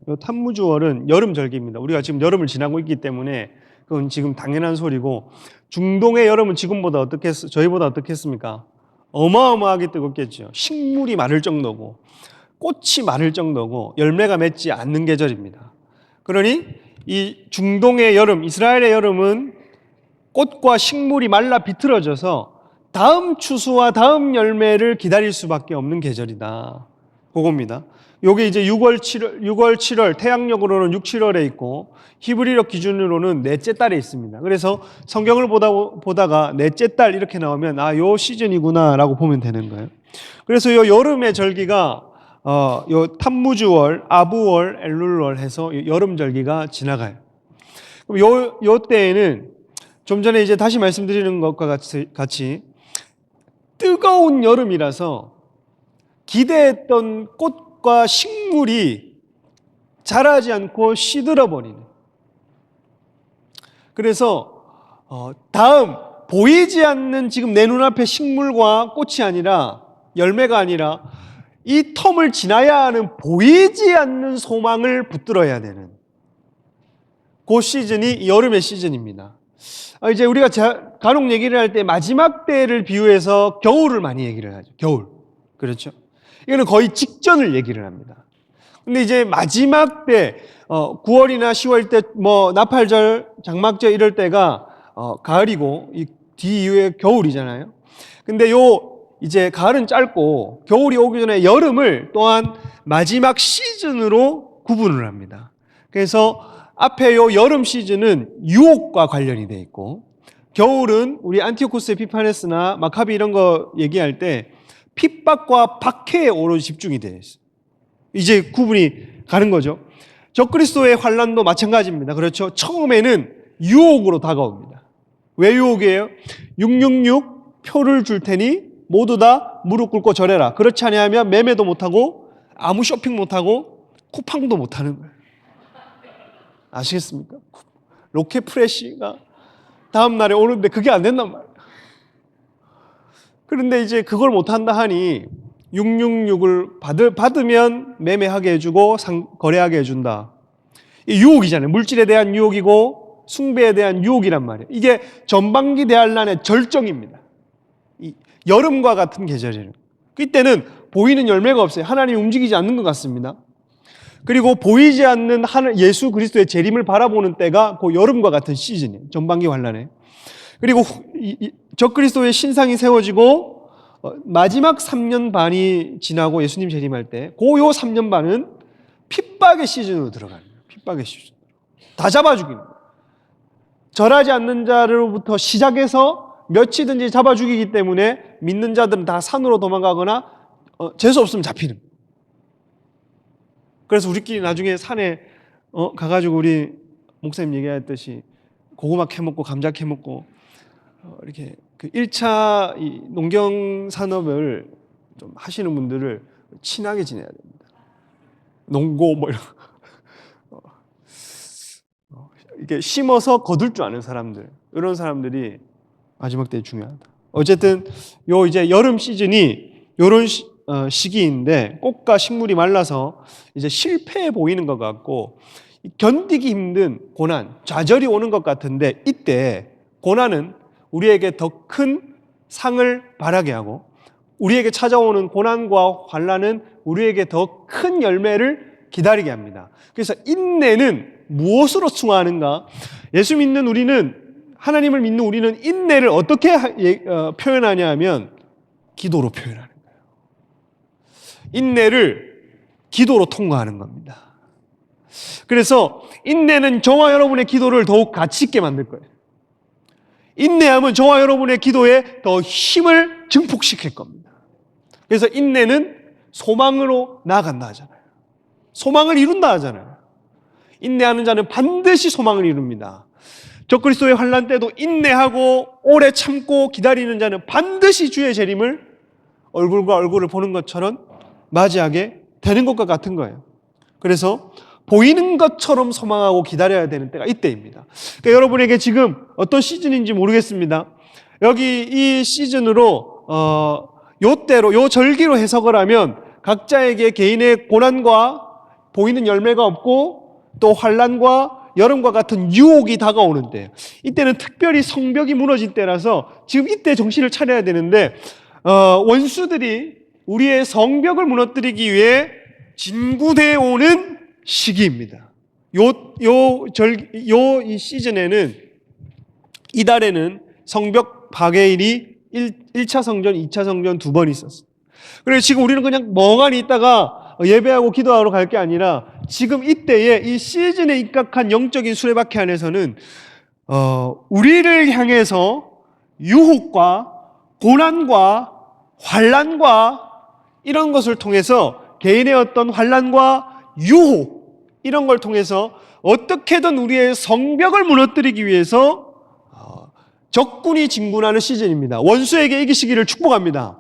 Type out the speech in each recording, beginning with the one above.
요 탄무주월은 여름 절기입니다. 우리가 지금 여름을 지나고 있기 때문에 그건 지금 당연한 소리고, 중동의 여름은 지금보다 저희보다 어떻겠습니까? 어마어마하게 뜨겁겠죠. 식물이 마를 정도고 꽃이 마를 정도고 열매가 맺지 않는 계절입니다. 그러니 이 중동의 여름, 이스라엘의 여름은 꽃과 식물이 말라 비틀어져서 다음 추수와 다음 열매를 기다릴 수밖에 없는 계절이다. 그겁니다. 요게 이제 6월, 7월, 태양력으로는 6, 7월에 있고 히브리력 기준으로는 넷째 달에 있습니다. 그래서 성경을 보다가 넷째 달 이렇게 나오면 요 시즌이구나라고 보면 되는 거예요. 그래서 요 여름의 절기가 요 탄무주월, 아부월, 엘룰월 해서 여름 절기가 지나가요. 그럼 요 때에는 좀 전에 이제 다시 말씀드리는 것과 같이 뜨거운 여름이라서 기대했던 꽃과 식물이 자라지 않고 시들어 버리는. 그래서 다음 보이지 않는 지금 내 눈앞에 식물과 꽃이 아니라 열매가 아니라 이 텀을 지나야 하는 보이지 않는 소망을 붙들어야 되는 그 시즌이 여름의 시즌입니다. 이제 우리가 간혹 얘기를 할 때 마지막 때를 비유해서 겨울을 많이 얘기를 하죠. 겨울. 그렇죠? 이거는 거의 직전을 얘기를 합니다. 근데 이제 마지막 때 9월이나 10월 때 나팔절, 장막절 이럴 때가 가을이고 이 뒤 이후에 겨울이잖아요. 근데 이제 가을은 짧고 겨울이 오기 전에 여름을 또한 마지막 시즌으로 구분을 합니다. 그래서 앞에 여름 시즌은 유혹과 관련이 돼 있고, 겨울은 우리 안티오코스 에피파네스나 마카비 이런 거 얘기할 때 핍박과 박해에 오롯이 집중이 되어 있어요. 이제 구분이 가는 거죠. 적그리스도의 환난도 마찬가지입니다. 그렇죠? 처음에는 유혹으로 다가옵니다. 왜 유혹이에요? 666 표를 줄 테니 모두 다 무릎 꿇고 절해라. 그렇지 않으면 매매도 못하고 아무 쇼핑 못하고 쿠팡도 못하는 거예요. 아시겠습니까? 로켓 프레시가 다음 날에 오는데 그게 안 된단 말이에요. 그런데 이제 그걸 못한다 하니 666을 받으면 매매하게 해주고 거래하게 해준다. 이 유혹이잖아요. 물질에 대한 유혹이고 숭배에 대한 유혹이란 말이에요. 이게 전반기 대환란의 절정입니다. 이 여름과 같은 계절이에요. 이때는 보이는 열매가 없어요. 하나님이 움직이지 않는 것 같습니다. 그리고 보이지 않는 예수 그리스도의 재림을 바라보는 때가 그 여름과 같은 시즌이에요. 전반기 환란에. 그리고 적그리스도의 신상이 세워지고 마지막 3년 반이 지나고 예수님 재림할 때 요 3년 반은 핍박의 시즌으로 들어갑니다. 핍박의 시즌. 다 잡아 죽이는 거예요. 절하지 않는 자로부터 시작해서 몇이든지 잡아 죽이기 때문에 믿는 자들은 다 산으로 도망가거나 재수 없으면 잡히는 거예요. 그래서 우리끼리 나중에 산에 가가지고 우리 목사님 얘기했듯이 고구마 캐먹고 감자 캐먹고 이렇게 그 1차 이 농경 산업을 좀 하시는 분들을 친하게 지내야 됩니다. 농고 이런 이게 심어서 거둘 줄 아는 사람들, 이런 사람들이 마지막 때에 중요하다. 어쨌든 이제 여름 시즌이 이런 시기인데 꽃과 식물이 말라서 이제 실패해 보이는 것 같고 견디기 힘든 고난, 좌절이 오는 것 같은데, 이때 고난은 우리에게 더 큰 상을 바라게 하고 우리에게 찾아오는 고난과 환난은 우리에게 더 큰 열매를 기다리게 합니다. 그래서 인내는 무엇으로 충하는가? 예수 믿는 우리는, 하나님을 믿는 우리는 인내를 어떻게 표현하냐 하면 기도로 표현하는 거예요. 인내를 기도로 통과하는 겁니다. 그래서 인내는 저와 여러분의 기도를 더욱 가치 있게 만들 거예요. 인내하면 저와 여러분의 기도에 더 힘을 증폭시킬 겁니다. 그래서 인내는 소망으로 나아간다 하잖아요. 소망을 이룬다 하잖아요. 인내하는 자는 반드시 소망을 이룹니다. 적그리스도의 환난 때도 인내하고 오래 참고 기다리는 자는 반드시 주의 재림을 얼굴과 얼굴을 보는 것처럼 맞이하게 되는 것과 같은 거예요. 그래서 보이는 것처럼 소망하고 기다려야 되는 때가 이때입니다. 그러니까 여러분에게 지금 어떤 시즌인지 모르겠습니다. 여기 이 시즌으로 요 때로 요 절기로 해석을 하면 각자에게 개인의 고난과 보이는 열매가 없고 또 환난과 여름과 같은 유혹이 다가오는 때, 이때는 특별히 성벽이 무너진 때라서 지금 이때 정신을 차려야 되는데 원수들이 우리의 성벽을 무너뜨리기 위해 진구되어 오는 시기입니다. 이 시즌에는, 이달에는 성벽 파괴일이 1차 성전, 2차 성전 두 번 있었어요. 그래서 지금 우리는 그냥 멍하니 있다가 예배하고 기도하러 갈 게 아니라 지금 이때에 이 시즌에 입각한 영적인 수레바퀴 안에서는 우리를 향해서 유혹과 고난과 환난과 이런 것을 통해서 개인의 어떤 환난과 유혹 이런 걸 통해서 어떻게든 우리의 성벽을 무너뜨리기 위해서 적군이 진군하는 시즌입니다. 원수에게 이기시기를 축복합니다.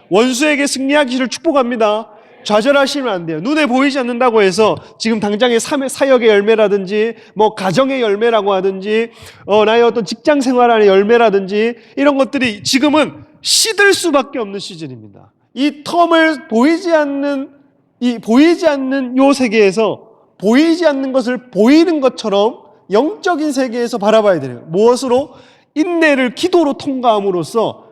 원수에게 승리하기를 축복합니다. 좌절하시면 안 돼요. 눈에 보이지 않는다고 해서 지금 당장의 사역의 열매라든지 뭐 가정의 열매라고 하든지 나의 어떤 직장 생활 안의 열매라든지 이런 것들이 지금은 시들 수밖에 없는 시즌입니다. 이 텀을 보이지 않는 요 세계에서 보이지 않는 것을 보이는 것처럼 영적인 세계에서 바라봐야 돼요. 무엇으로? 인내를 기도로 통과함으로써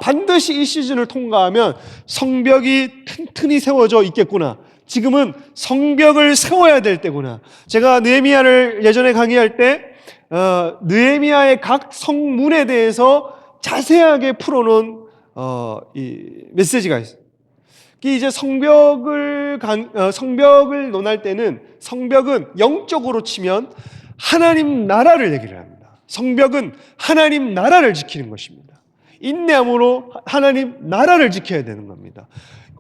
반드시 이 시즌을 통과하면 성벽이 튼튼히 세워져 있겠구나. 지금은 성벽을 세워야 될 때구나. 제가 느헤미야를 예전에 강의할 때 느헤미야의 각 성문에 대해서 자세하게 풀어놓은 이 메시지가 있어요. 이제 성벽을 논할 때는 성벽은 영적으로 치면 하나님 나라를 얘기를 합니다. 성벽은 하나님 나라를 지키는 것입니다. 인내함으로 하나님 나라를 지켜야 되는 겁니다.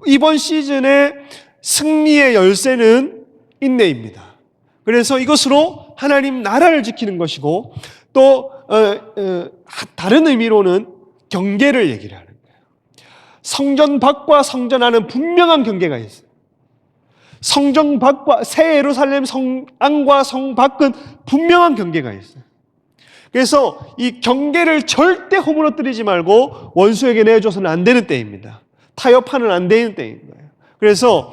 이번 시즌의 승리의 열쇠는 인내입니다. 그래서 이것으로 하나님 나라를 지키는 것이고 또 다른 의미로는 경계를 얘기를 하는 거예요. 성전 밖과 성전 안은 분명한 경계가 있어요. 성전 밖과 새 예루살렘 성 안과 성 밖은 분명한 경계가 있어요. 그래서 이 경계를 절대 허물어뜨리지 말고 원수에게 내줘서는 안 되는 때입니다. 타협하는 안 되는 때인 거예요. 그래서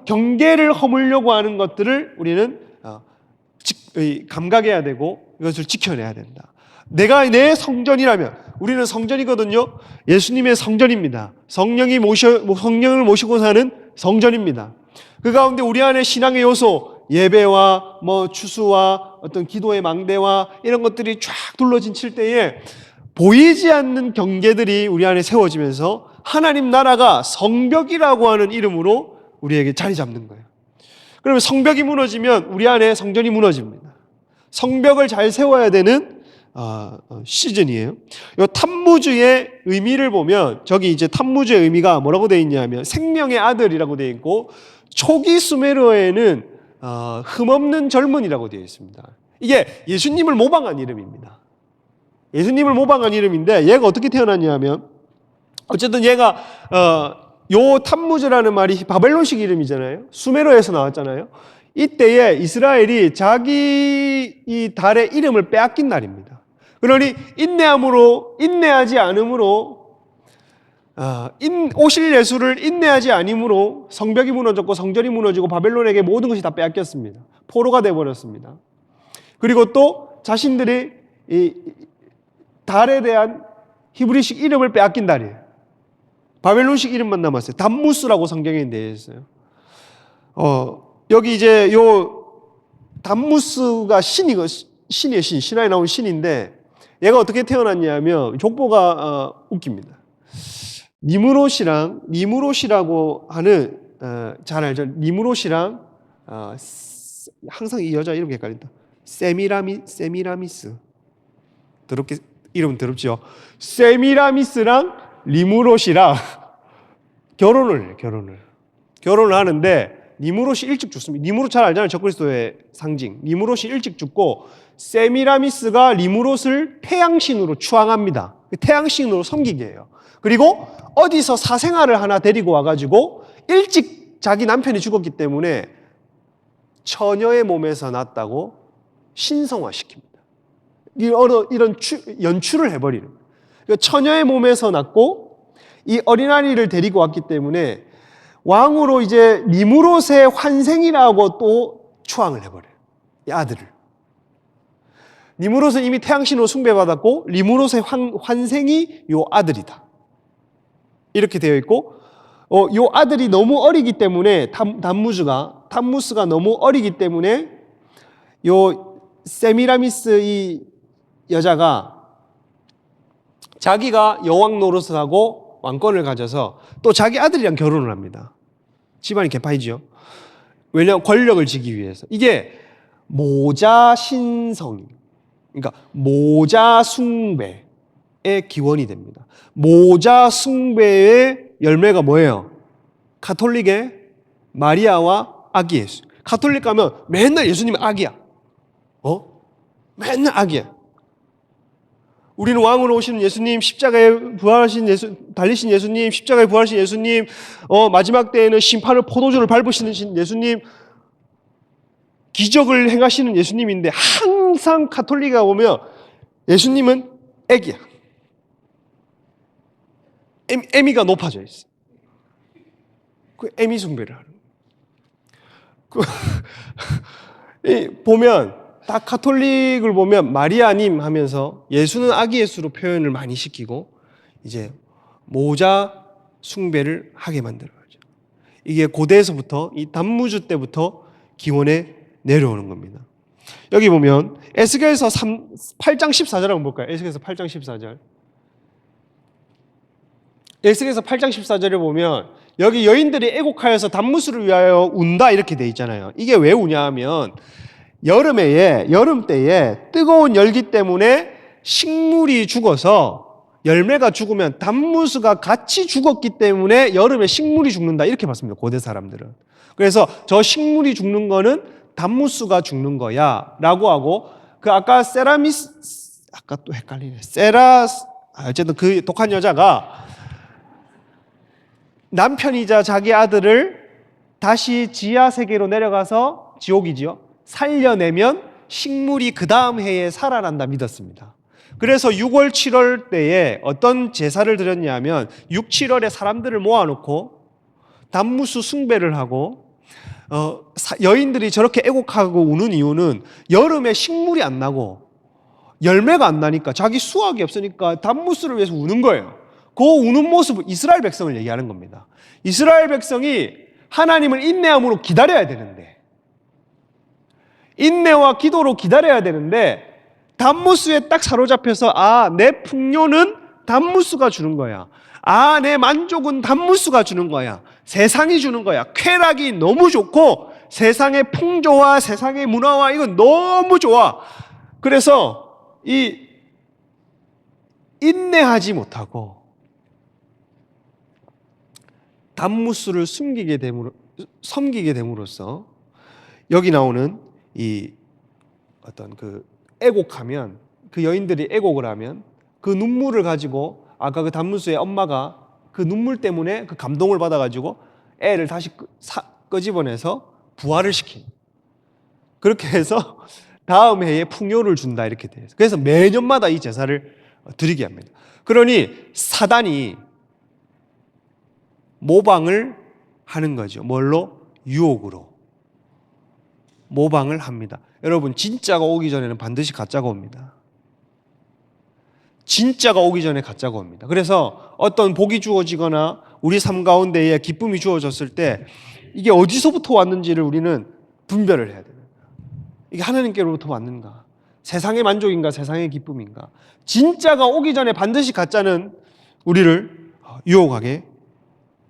경계를 허물려고 하는 것들을 우리는 감각해야 되고 이것을 지켜내야 된다. 내가 내 성전이라면, 우리는 성전이거든요. 예수님의 성전입니다. 성령을 모시고 사는 성전입니다. 그 가운데 우리 안에 신앙의 요소, 예배와 추수와 어떤 기도의 망대와 이런 것들이 쫙 둘러진 칠 때에 보이지 않는 경계들이 우리 안에 세워지면서 하나님 나라가 성벽이라고 하는 이름으로 우리에게 자리 잡는 거예요. 그러면 성벽이 무너지면 우리 안에 성전이 무너집니다. 성벽을 잘 세워야 되는 시즌이에요. 이 탐무주의 의미를 보면 저기 이제 탐무주의 의미가 뭐라고 되어 있냐면 생명의 아들이라고 되어 있고 초기 수메르어에는 흠없는 젊은이라고 되어 있습니다. 이게 예수님을 모방한 이름입니다. 예수님을 모방한 이름인데 얘가 어떻게 태어났냐면 어쨌든 얘가 요 탐무즈라는 말이 바벨론식 이름이잖아요. 수메르에서 나왔잖아요. 이때에 이스라엘이 자기 이 달의 이름을 빼앗긴 날입니다. 그러니 인내하지 않음으로 오실 예수를 인내하지 않음으로 성벽이 무너졌고 성전이 무너지고 바벨론에게 모든 것이 다 빼앗겼습니다. 포로가 되어버렸습니다. 그리고 또 자신들이 이 달에 대한 히브리식 이름을 빼앗긴 달이에요. 바벨론식 이름만 남았어요. 담무스라고 성경에 되어 있어요. 여기 이제 요 담무스가 신이에요. 신화에 나온 신인데 얘가 어떻게 태어났냐면 족보가 웃깁니다. 니무롯이라고 하는 잘 알죠? 니무롯이랑 항상 이 여자 이름 헷갈린다. 세미라미스. 이름 더럽죠? 세미라미스랑 리무롯이랑 결혼을 하는데 니무롯이 일찍 죽습니다. 니무롯 잘 알잖아요. 적그리스도의 상징. 니무롯이 일찍 죽고 세미라미스가 리무롯을 태양신으로 추앙합니다. 태양신으로 섬기게 해요. 그리고 어디서 사생아를 하나 데리고 와가지고 일찍 자기 남편이 죽었기 때문에 처녀의 몸에서 났다고 신성화시킵니다. 이런 연출을 해버리는 거예요. 처녀의 몸에서 났고 이 어린아이를 데리고 왔기 때문에 왕으로 이제 니무롯의 환생이라고 또 추앙을 해버려요. 이 아들을. 니무롯은 이미 태양신으로 숭배받았고 니무롯의 환생이 요 아들이다. 이렇게 되어 있고 요 아들이 너무 어리기 때문에 담무스가 너무 어리기 때문에 요 세미라미스 이 여자가 자기가 여왕 노릇을 하고 왕권을 가져서 또 자기 아들이랑 결혼을 합니다. 집안이 개파이죠. 왜냐하면 권력을 지기 위해서. 이게 모자신성, 그러니까 모자숭배의 기원이 됩니다. 모자숭배의 열매가 뭐예요? 가톨릭의 마리아와 아기 예수. 가톨릭 가면 맨날 예수님은 아기야. 맨날 아기야. 우리는 왕으로 오시는 예수님, 십자가에 부활하신 달리신 예수님, 십자가에 부활하신 예수님, 마지막 때에는 심판을 포도주를 밟으시는 예수님, 기적을 행하시는 예수님인데 항상 가톨릭에 보면 예수님은 애기야. 애미가 높아져 있어. 그 애미 숭배를 하는 거예요. 보면 다 가톨릭을 보면 마리아님 하면서 예수는 아기 예수로 표현을 많이 시키고 이제 모자 숭배를 하게 만들어요. 이게 고대에서부터 이 담무주 때부터 기원해 내려오는 겁니다. 여기 보면 에스겔서 8장 14절 한번 볼까요? 에스겔서 8장 14절. 에스겔서 8장 14절에 보면 여기 여인들이 애곡하여서 담무스를 위하여 운다 이렇게 돼 있잖아요. 이게 왜 우냐 하면 여름 때에 뜨거운 열기 때문에 식물이 죽어서 열매가 죽으면 담무스가 같이 죽었기 때문에 여름에 식물이 죽는다 이렇게 봤습니다. 고대 사람들은. 그래서 저 식물이 죽는 거는 담무스가 죽는 거야 라고 하고 그 아까 아까 또 헷갈리네. 어쨌든 그 독한 여자가 남편이자 자기 아들을 다시 지하 세계로 내려가서 지옥이지요. 살려내면 식물이 그 다음 해에 살아난다 믿었습니다. 그래서 6월, 7월 때에 어떤 제사를 드렸냐면 6, 7월에 사람들을 모아놓고 담무스 숭배를 하고 여인들이 저렇게 애곡하고 우는 이유는 여름에 식물이 안 나고 열매가 안 나니까 자기 수확이 없으니까 담무스를 위해서 우는 거예요. 그 우는 모습은 이스라엘 백성을 얘기하는 겁니다. 이스라엘 백성이 하나님을 인내함으로 기다려야 되는데 인내와 기도로 기다려야 되는데 담무스에 딱 사로잡혀서 내 풍요는 담무스가 주는 거야. 내 만족은 담무스가 주는 거야. 세상이 주는 거야. 쾌락이 너무 좋고 세상의 풍조와 세상의 문화와 이건 너무 좋아. 그래서 이 인내하지 못하고 담무스를 섬기게 됨으로써 여기 나오는 이 어떤 그 애곡하면 그 여인들이 애곡을 하면 그 눈물을 가지고 아까 그 담무스의 엄마가 그 눈물 때문에 그 감동을 받아가지고 애를 다시 끄집어내서 부활을 시킨 그렇게 해서 다음 해에 풍요를 준다 이렇게 돼요. 그래서 매년마다 이 제사를 드리게 합니다. 그러니 사단이 모방을 하는 거죠. 뭘로? 유혹으로 모방을 합니다. 여러분 진짜가 오기 전에는 반드시 가짜가 옵니다. 진짜가 오기 전에 가짜가 옵니다. 그래서 어떤 복이 주어지거나 우리 삶 가운데에 기쁨이 주어졌을 때 이게 어디서부터 왔는지를 우리는 분별을 해야 돼요. 이게 하나님께로부터 왔는가? 세상의 만족인가? 세상의 기쁨인가? 진짜가 오기 전에 반드시 가짜는 우리를 유혹하게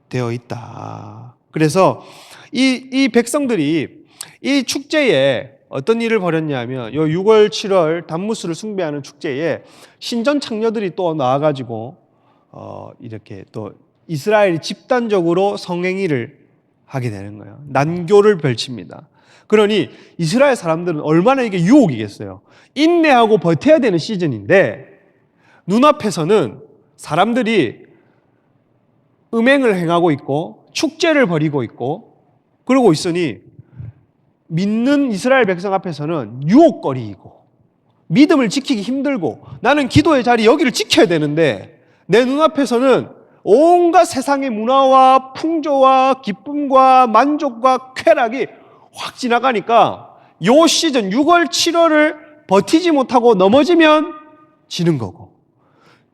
되어 있다. 그래서 이 백성들이 이 축제에 어떤 일을 벌였냐면 요 6월, 7월 담무스를 숭배하는 축제에 신전 창녀들이 또 나와가지고 이렇게 또 이스라엘이 집단적으로 성행위를 하게 되는 거예요. 난교를 펼칩니다. 그러니 이스라엘 사람들은 얼마나 이게 유혹이겠어요. 인내하고 버텨야 되는 시즌인데 눈앞에서는 사람들이 음행을 행하고 있고 축제를 벌이고 있고 그러고 있으니 믿는 이스라엘 백성 앞에서는 유혹거리이고 믿음을 지키기 힘들고 나는 기도의 자리 여기를 지켜야 되는데 내 눈앞에서는 온갖 세상의 문화와 풍조와 기쁨과 만족과 쾌락이 확 지나가니까 요 시즌 6월 7월을 버티지 못하고 넘어지면 지는 거고,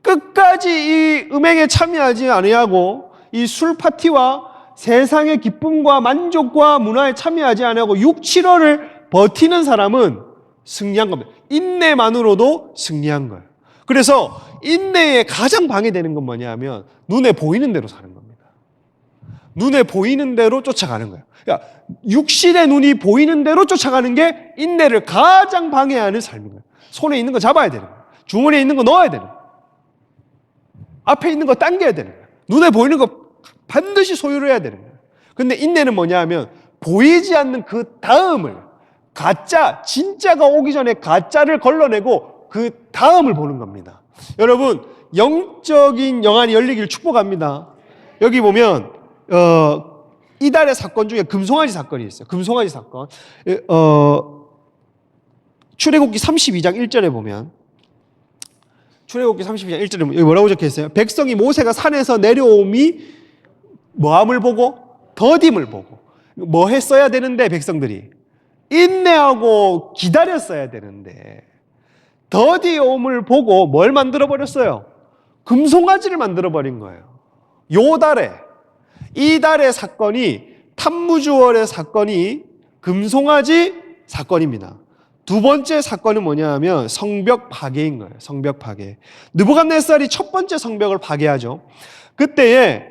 끝까지 이 음행에 참여하지 아니하고 이 술 파티와 세상의 기쁨과 만족과 문화에 참여하지 아니하고 6, 7월을 버티는 사람은 승리한 겁니다. 인내만으로도 승리한 거예요. 그래서 인내에 가장 방해되는 건 뭐냐 하면 눈에 보이는 대로 사는 겁니다. 눈에 보이는 대로 쫓아가는 거예요. 그러니까 육신의 눈이 보이는 대로 쫓아가는 게 인내를 가장 방해하는 삶인 거예요. 손에 있는 거 잡아야 되는 거예요. 주머니에 있는 거 넣어야 되는 거예요. 앞에 있는 거 당겨야 되는 거예요. 눈에 보이는 거 반드시 소유를 해야 되는 거예요. 근데 인내는 뭐냐 하면 보이지 않는 그 다음을, 가짜, 진짜가 오기 전에 가짜를 걸러내고 그 다음을 보는 겁니다. 여러분, 영적인 영안이 열리기를 축복합니다. 여기 보면 이달의 사건 중에 금송아지 사건이 있어요. 금송아지 사건. 출애굽기 32장 1절에 보면, 출애굽기 32장 1절에 여기 뭐라고 적혀 있어요? 백성이 모세가 산에서 내려옴이 뭐함을 보고, 더딤을 보고. 뭐 했어야 되는데 백성들이 인내하고 기다렸어야 되는데 더디옴을 보고 뭘 만들어 버렸어요? 금송아지를 만들어 버린 거예요. 요 달에, 이 달의 사건이, 탐무주월의 사건이 금송아지 사건입니다. 두 번째 사건은 뭐냐 하면 성벽 파괴인 거예요. 성벽 파괴. 느부갓네살이 첫 번째 성벽을 파괴하죠. 그때에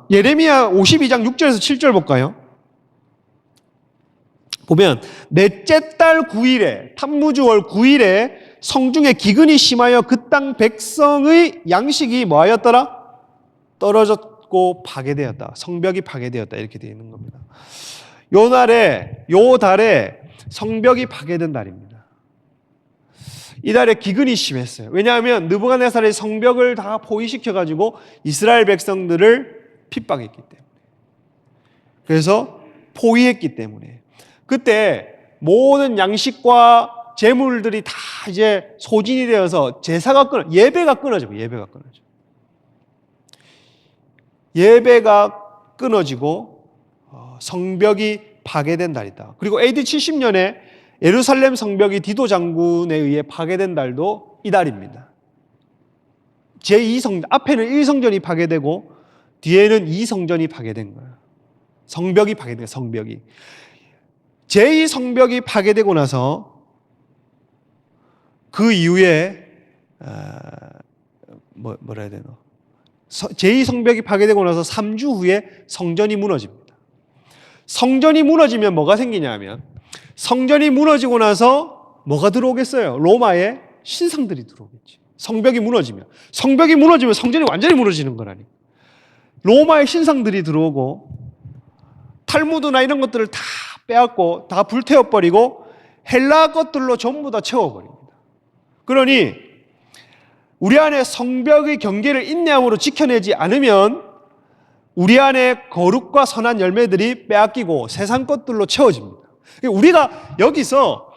예레미야 52장 6절에서 7절 볼까요? 보면 넷째 달 9일에, 탐무주월 9일에 성중에 기근이 심하여 그 땅 백성의 양식이 뭐하였더라? 떨어졌고 파괴되었다. 성벽이 파괴되었다. 이렇게 되어 있는 겁니다. 요 달에 성벽이 파괴된 달입니다. 이 달에 기근이 심했어요. 왜냐하면 느부갓네살이 성벽을 다 포위시켜가지고 이스라엘 백성들을 핍박했기 때문에. 그래서 포위했기 때문에. 그때 모든 양식과 재물들이 다 이제 소진이 되어서 예배가 끊어지고, 예배가 끊어지고 성벽이 파괴된 달이다. 그리고 AD 70년에 예루살렘 성벽이 디도 장군에 의해 파괴된 달도 이 달입니다. 앞에는 1성전이 파괴되고 뒤에는 2성전이 파괴된 거예요. 성벽이 파괴된 거예요. 성벽이. 제2성벽이 파괴되고 나서 그 이후에 뭐라 해야 되나? 제2성벽이 파괴되고 나서 3주 후에 성전이 무너집니다. 성전이 무너지면 뭐가 생기냐면, 성전이 무너지고 나서 뭐가 들어오겠어요? 로마의 신상들이 들어오겠지. 성벽이 무너지면 성전이 완전히 무너지는 거라니. 로마의 신상들이 들어오고 탈무드나 이런 것들을 다 빼앗고 다 불태워버리고 헬라 것들로 전부 다 채워버립니다. 그러니 우리 안에 성벽의 경계를 인내함으로 지켜내지 않으면 우리 안에 거룩과 선한 열매들이 빼앗기고 세상 것들로 채워집니다. 우리가 여기서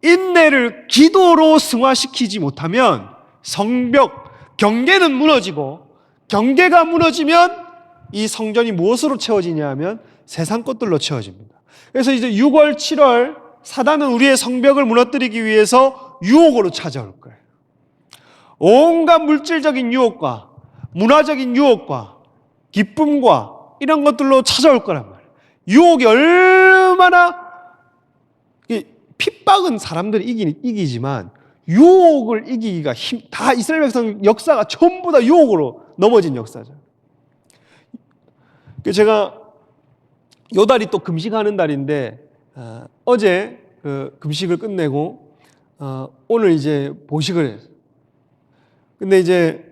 인내를 기도로 승화시키지 못하면 성벽, 경계는 무너지고, 경계가 무너지면 이 성전이 무엇으로 채워지냐 하면 세상 것들로 채워집니다. 그래서 이제 6월, 7월 사단은 우리의 성벽을 무너뜨리기 위해서 유혹으로 찾아올 거예요. 온갖 물질적인 유혹과 문화적인 유혹과 기쁨과 이런 것들로 찾아올 거란 말이에요. 유혹이 얼마나, 핍박은 사람들이 이기지만 유혹을 이기기가 다 이스라엘 백성 역사가 전부 다 유혹으로 넘어진 역사죠. 제가 요 달이 또 금식하는 달인데 어제 그 금식을 끝내고 오늘 이제 보식을 했어요. 근데 이제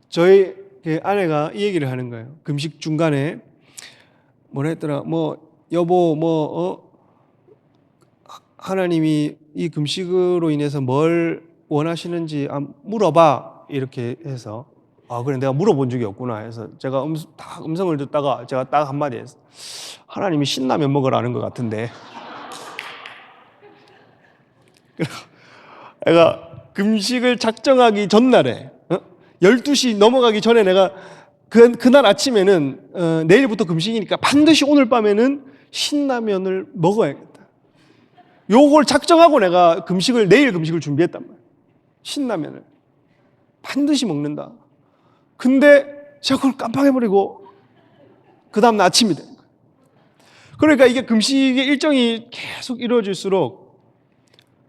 저희 아내가 이 얘기를 하는 거예요. 금식 중간에 뭐라 했더라? 여보 하나님이 이 금식으로 인해서 뭘 원하시는지 물어봐, 이렇게 해서 그래, 내가 물어본 적이 없구나 해서 제가 음성을 듣다가 제가 딱 한마디 했어요. 하나님이 신라면 먹으라는 것 같은데. 애가 금식을 작정하기 전날에 12시 넘어가기 전에 내가 그날 아침에는 내일부터 금식이니까 반드시 오늘 밤에는 신라면을 먹어야겠다. 요걸 작정하고 내가 내일 금식을 준비했단 말이야. 신라면을 반드시 먹는다. 근데 제가 그걸 깜빡해버리고 그 다음날 아침이 된 거예요. 그러니까 이게 금식의 일정이 계속 이루어질수록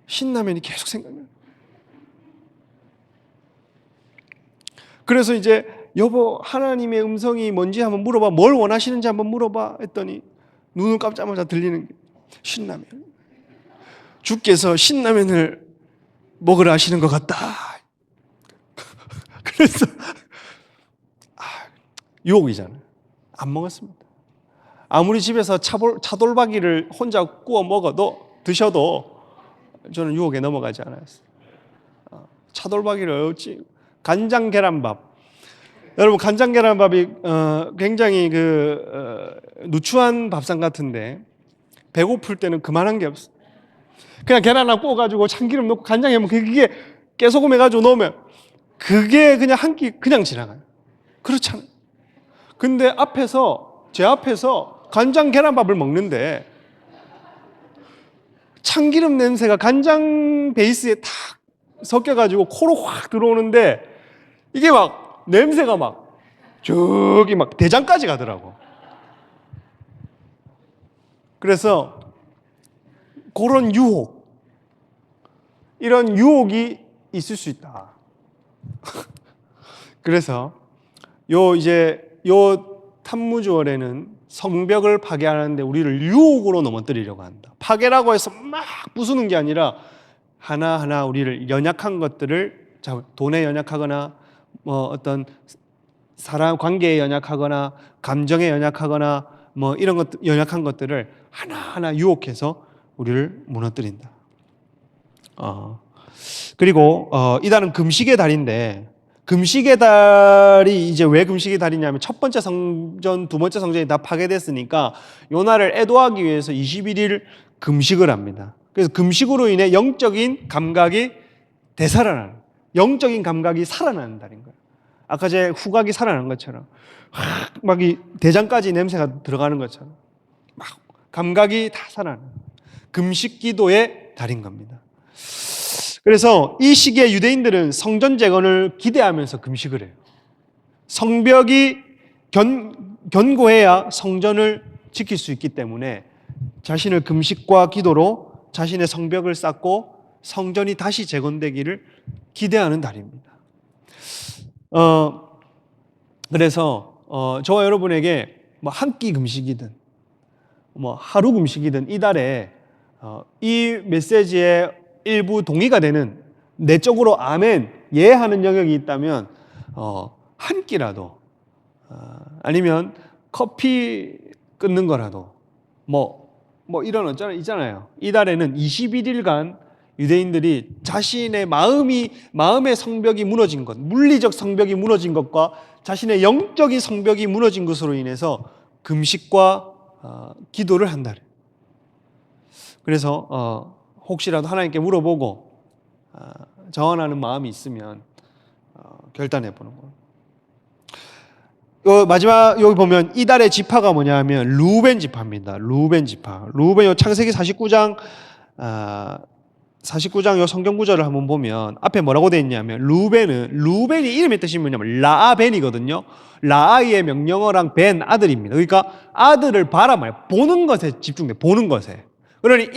신라면이 계속 생각나요. 그래서 이제 여보, 하나님의 음성이 뭔지 한번 물어봐. 뭘 원하시는지 한번 물어봐 했더니 눈을 깜짝마자 들리는 게 신라면. 주께서 신라면을 먹으라 하시는 것 같다. 그래서 유혹이잖아요. 안 먹었습니다. 아무리 집에서 차돌박이를 혼자 구워 드셔도 저는 유혹에 넘어가지 않았어요. 차돌박이를 어찌 간장 계란밥. 여러분, 간장 계란밥이 굉장히 누추한 밥상 같은데 배고플 때는 그만한 게 없어. 그냥 계란 하나 구워가지고 참기름 넣고 간장에 하면 그게 깨소금 해가지고 넣으면 그게 그냥 한 끼 그냥 지나가요. 그렇잖아요. 근데 제 앞에서 간장 계란밥을 먹는데 참기름 냄새가 간장 베이스에 탁 섞여가지고 코로 확 들어오는데 이게 막 냄새가 막 저기 막 대장까지 가더라고. 그래서 그런 이런 유혹이 있을 수 있다. 그래서 요 탐무주월에는 성벽을 파괴하는데 우리를 유혹으로 넘어뜨리려고 한다. 파괴라고 해서 막 부수는 게 아니라 하나하나 우리를 연약한 것들을, 돈에 연약하거나 뭐 어떤 사람 관계에 연약하거나 감정에 연약하거나 뭐 이런 것 연약한 것들을 하나하나 유혹해서 우리를 무너뜨린다. 그리고 이달은 금식의 달인데, 금식의 달이 이제 왜 금식의 달이냐면 첫 번째 성전, 두 번째 성전이 다 파괴됐으니까 요 날을 애도하기 위해서 21일 금식을 합니다. 그래서 금식으로 인해 영적인 감각이 되살아나는, 영적인 감각이 살아나는 달인 거예요. 아까 제 후각이 살아난 것처럼 막 이 대장까지 냄새가 들어가는 것처럼 막 감각이 다 살아나는 금식 기도의 달인 겁니다. 그래서 이 시기에 유대인들은 성전 재건을 기대하면서 금식을 해요. 성벽이 견고해야 성전을 지킬 수 있기 때문에 자신을 금식과 기도로 자신의 성벽을 쌓고 성전이 다시 재건되기를 기대하는 달입니다. 그래서 저와 여러분에게 뭐 한 끼 금식이든 뭐 하루 금식이든 이달에 이 메시지에 일부 동의가 되는, 내적으로 아멘, 예 하는 영역이 있다면 한 끼라도 아니면 커피 끊는 거라도 뭐 이런 있잖아요. 이달에는 21일간 유대인들이 자신의 마음의 성벽이 무너진 것, 물리적 성벽이 무너진 것과 자신의 영적인 성벽이 무너진 것으로 인해서 금식과 기도를 한다. 그래서 혹시라도 하나님께 물어보고 자원하는 마음이 있으면 결단해 보는 거예요. 마지막 여기 보면 이달의 지파가 뭐냐 하면 루벤 지파입니다. 루벤 지파. 루벤 창세기 49장 요 성경 구절을 한번 보면 앞에 뭐라고 되어 있냐면 루벤이 이름의 뜻이 뭐냐면 라아벤이거든요. 라아이의 명령어랑 벤, 아들입니다. 그러니까 아들을 바라봐요. 보는 것에 집중돼. 보는 것에. 그러니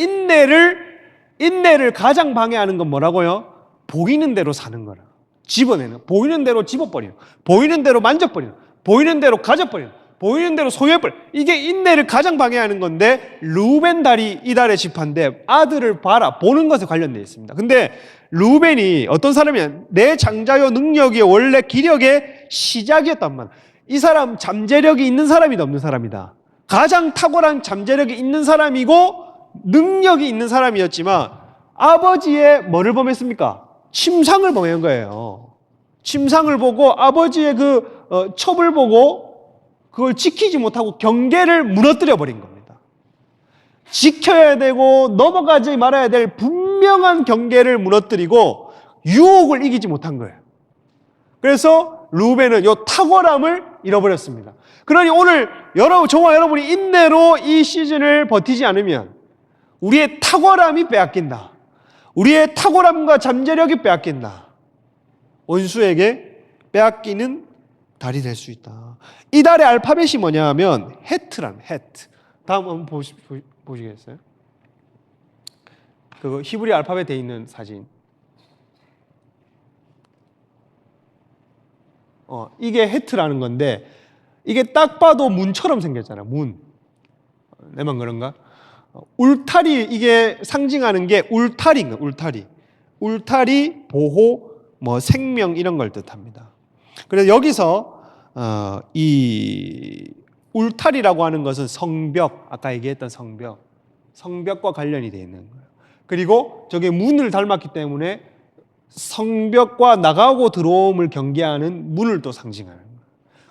인내를 가장 방해하는 건 뭐라고요? 보이는 대로 사는 거라. 집어내는, 보이는 대로 집어버리는, 보이는 대로 만져버리는, 보이는 대로 가져버리는, 보이는 대로 소유해버리는, 이게 인내를 가장 방해하는 건데, 루벤 달이 이달의 지파인데 아들을 보는 것에 관련되어 있습니다. 근데 루벤이 어떤 사람이냐, 내 장자요 능력이 원래 기력의 시작이었단 말이야. 이 사람 잠재력이 있는 사람이다, 없는 사람이다. 가장 탁월한 잠재력이 있는 사람이고 능력이 있는 사람이었지만 아버지의 뭐를 범했습니까? 침상을 범한 거예요. 침상을 보고 아버지의 첩을 보고 그걸 지키지 못하고 경계를 무너뜨려 버린 겁니다. 지켜야 되고 넘어가지 말아야 될 분명한 경계를 무너뜨리고 유혹을 이기지 못한 거예요. 그래서 루벤은 이 탁월함을 잃어버렸습니다. 그러니 오늘 저와 여러분이 인내로 이 시즌을 버티지 않으면 우리의 탁월함이 빼앗긴다. 우리의 탁월함과 잠재력이 빼앗긴다. 원수에게 빼앗기는 달이 될 수 있다. 이 달의 알파벳이 뭐냐 하면 헤트란 헤트. 다음 한번 보시겠어요? 그 히브리 알파벳 돼 있는 사진. 이게 헤트라는 건데 이게 딱 봐도 문처럼 생겼잖아. 문. 내만 그런가? 울타리, 이게 상징하는 게 울타리인가? 울타리, 보호, 생명 이런 걸 뜻합니다. 그래서 여기서 이 울타리라고 하는 것은 성벽, 아까 얘기했던 성벽과 관련이 되어 있는 거예요. 그리고 저게 문을 닮았기 때문에 성벽과 나가고 들어옴을 경계하는 문을 또 상징하는 거예요.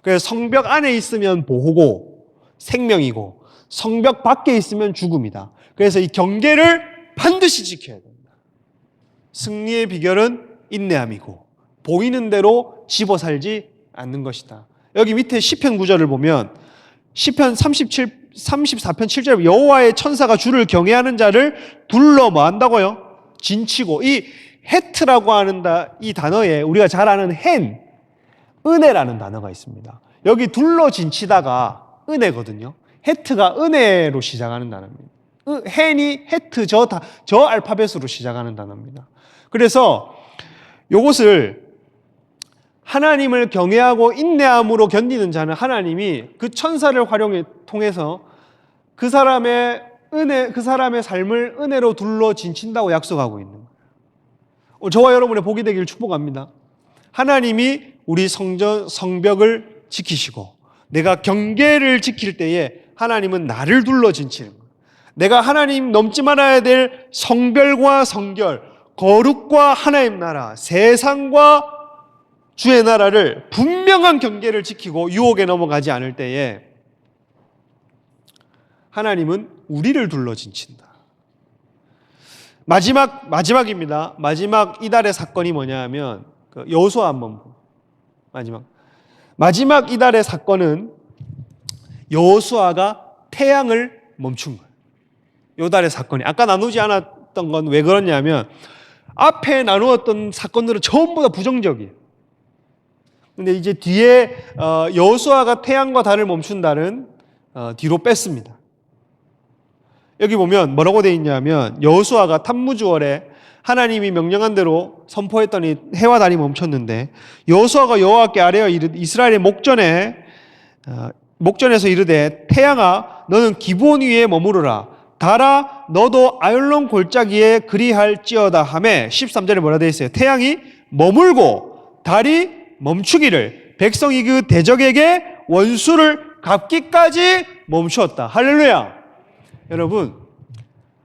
그래서 성벽 안에 있으면 보호고 생명이고 성벽 밖에 있으면 죽음이다. 그래서 이 경계를 반드시 지켜야 된다. 승리의 비결은 인내함이고 보이는 대로 집어 살지 않는 것이다. 여기 밑에 시편 구절을 보면 시편 34편 7절 여호와의 천사가 주를 경외하는 자를 둘러 뭐 한다고요? 진치고. 이 헤트라고 하는 이 단어에 우리가 잘 아는 은혜라는 단어가 있습니다. 여기 둘러 진치다가 은혜거든요. 헤트가 은혜로 시작하는 단어입니다. 헤트 저 알파벳으로 시작하는 단어입니다. 그래서 이것을 하나님을 경외하고 인내함으로 견디는 자는 하나님이 그 천사를 통해서 그 사람의 삶을 은혜로 둘러 진친다고 약속하고 있는 거예요. 저와 여러분의 복이 되기를 축복합니다. 하나님이 우리 성벽을 지키시고 내가 경계를 지킬 때에 하나님은 나를 둘러 진치는 거예요. 내가 하나님 넘지 말아야 될 성별과 성결, 거룩과 하나님 나라, 세상과 주의 나라를 분명한 경계를 지키고 유혹에 넘어가지 않을 때에 하나님은 우리를 둘러 진친다. 마지막입니다. 마지막 이달의 사건이 뭐냐 하면 여호수아 한번 마지막 이달의 사건은 여호수아가 태양을 멈춘 거예요. 이 달의 사건이 아까 나누지 않았던 건 왜 그러냐면 앞에 나누었던 사건들은 전부 다 부정적이에요. 근데 이제 뒤에 여호수아가 태양과 달을 멈춘 달은 뒤로 뺐습니다. 여기 보면 뭐라고 되어 있냐면 여호수아가 탄무주월에 하나님이 명령한 대로 선포했더니 해와 달이 멈췄는데 여호수아가 여호와께 아뢰어 이스라엘의 목전에서 이르되 태양아 너는 기브온 위에 머무르라 달아 너도 아열론 골짜기에 그리할지어다 하매 13절에 뭐라 되어 있어요? 태양이 머물고 달이 멈추기를 백성이 그 대적에게 원수를 갚기까지 멈추었다. 할렐루야. 여러분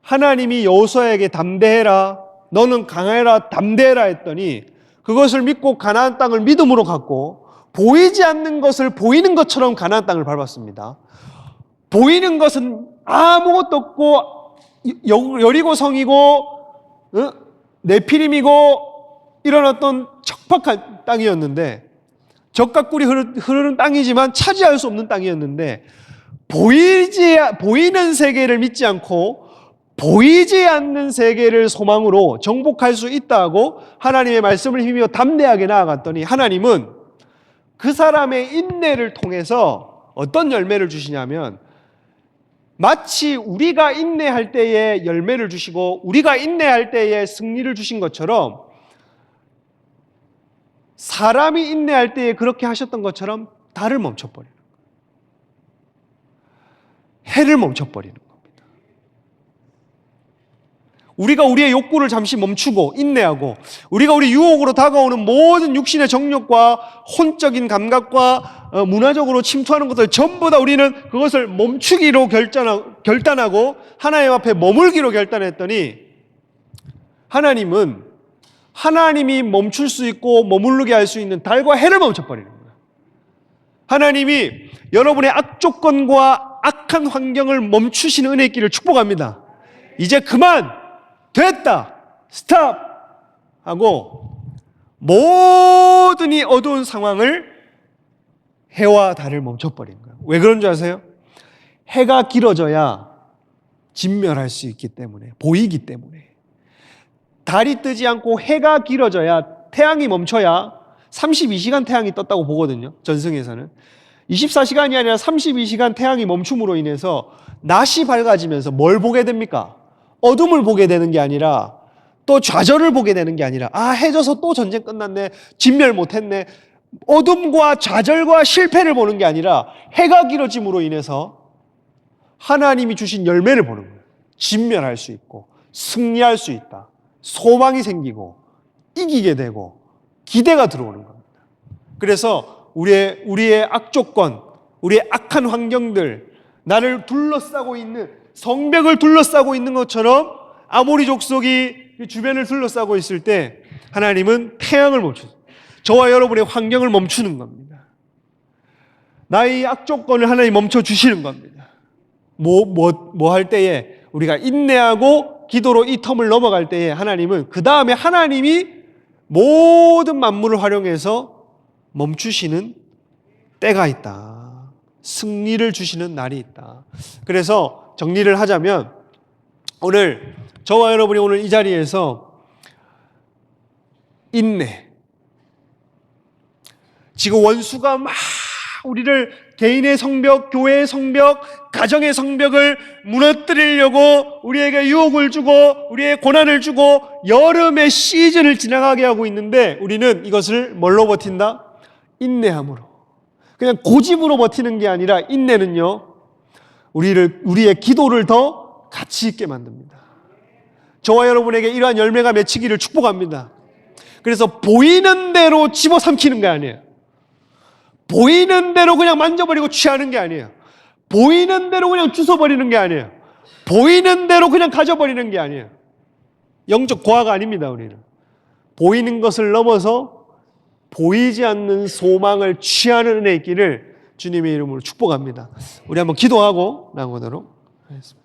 하나님이 여호수아에게 담대해라 너는 강해라 담대해라 했더니 그것을 믿고 가나안 땅을 믿음으로 갖고 보이지 않는 것을 보이는 것처럼 가나안 땅을 밟았습니다. 보이는 것은 아무것도 없고 여리고성이고 네피림이고 이런 어떤 척박한 땅이었는데 젖과 꿀이 흐르는 땅이지만 차지할 수 없는 땅이었는데 보이는 세계를 믿지 않고 보이지 않는 세계를 소망으로 정복할 수 있다고 하나님의 말씀을 힘입어 담대하게 나아갔더니 하나님은 그 사람의 인내를 통해서 어떤 열매를 주시냐면 마치 우리가 인내할 때에 열매를 주시고 우리가 인내할 때에 승리를 주신 것처럼 사람이 인내할 때에 그렇게 하셨던 것처럼 달을 멈춰버리는 거예요. 해를 멈춰버리는 겁니다. 우리가 우리의 욕구를 잠시 멈추고 인내하고 우리가 우리 유혹으로 다가오는 모든 육신의 정욕과 혼적인 감각과 문화적으로 침투하는 것을 전부 다 우리는 그것을 멈추기로 결단하고 하나님 앞에 머물기로 결단했더니 하나님은 하나님이 멈출 수 있고 머무르게 할 수 있는 달과 해를 멈춰버리는 거예요. 하나님이 여러분의 악조건과 악한 환경을 멈추시는 은혜의 길을 축복합니다. 이제 그만! 됐다! 스탑! 하고 모든 이 어두운 상황을 해와 달을 멈춰버린 거예요. 왜 그런 줄 아세요? 해가 길어져야 진멸할 수 있기 때문에, 보이기 때문에. 달이 뜨지 않고 해가 길어져야, 태양이 멈춰야 32시간 태양이 떴다고 보거든요. 전승에서는. 24시간이 아니라 32시간 태양이 멈춤으로 인해서 낮이 밝아지면서 뭘 보게 됩니까? 어둠을 보게 되는 게 아니라, 또 좌절을 보게 되는 게 아니라, 아, 해져서 또 전쟁 끝났네, 진멸 못했네, 어둠과 좌절과 실패를 보는 게 아니라 해가 길어짐으로 인해서 하나님이 주신 열매를 보는 거예요. 진멸할 수 있고 승리할 수 있다, 소망이 생기고 이기게 되고 기대가 들어오는 겁니다. 그래서 우리의 악조건, 우리의 악한 환경들, 나를 둘러싸고 있는, 성벽을 둘러싸고 있는 것처럼 아모리 족속이 주변을 둘러싸고 있을 때 하나님은 태양을 멈추죠. 저와 여러분의 환경을 멈추는 겁니다. 나의 악조건을 하나님 멈춰주시는 겁니다. 뭐 할 때에, 우리가 인내하고 기도로 이 텀을 넘어갈 때에 하나님은, 그 다음에 하나님이 모든 만물을 활용해서 멈추시는 때가 있다. 승리를 주시는 날이 있다. 그래서 정리를 하자면, 오늘 저와 여러분이 오늘 이 자리에서 인내, 지금 원수가 막 우리를 개인의 성벽, 교회의 성벽, 가정의 성벽을 무너뜨리려고 우리에게 유혹을 주고 우리의 고난을 주고 여름의 시즌을 지나가게 하고 있는데, 우리는 이것을 뭘로 버틴다? 인내함으로. 그냥 고집으로 버티는 게 아니라, 인내는요, 우리의 기도를 더 가치 있게 만듭니다. 저와 여러분에게 이러한 열매가 맺히기를 축복합니다. 그래서 보이는 대로 집어삼키는 게 아니에요. 보이는 대로 그냥 만져버리고 취하는 게 아니에요. 보이는 대로 그냥 주워버리는 게 아니에요. 보이는 대로 그냥 가져버리는 게 아니에요. 영적 고아가 아닙니다, 우리는. 보이는 것을 넘어서 보이지 않는 소망을 취하는 은혜 있기를 주님의 이름으로 축복합니다. 우리 한번 기도하고 나가도록 하겠습니다.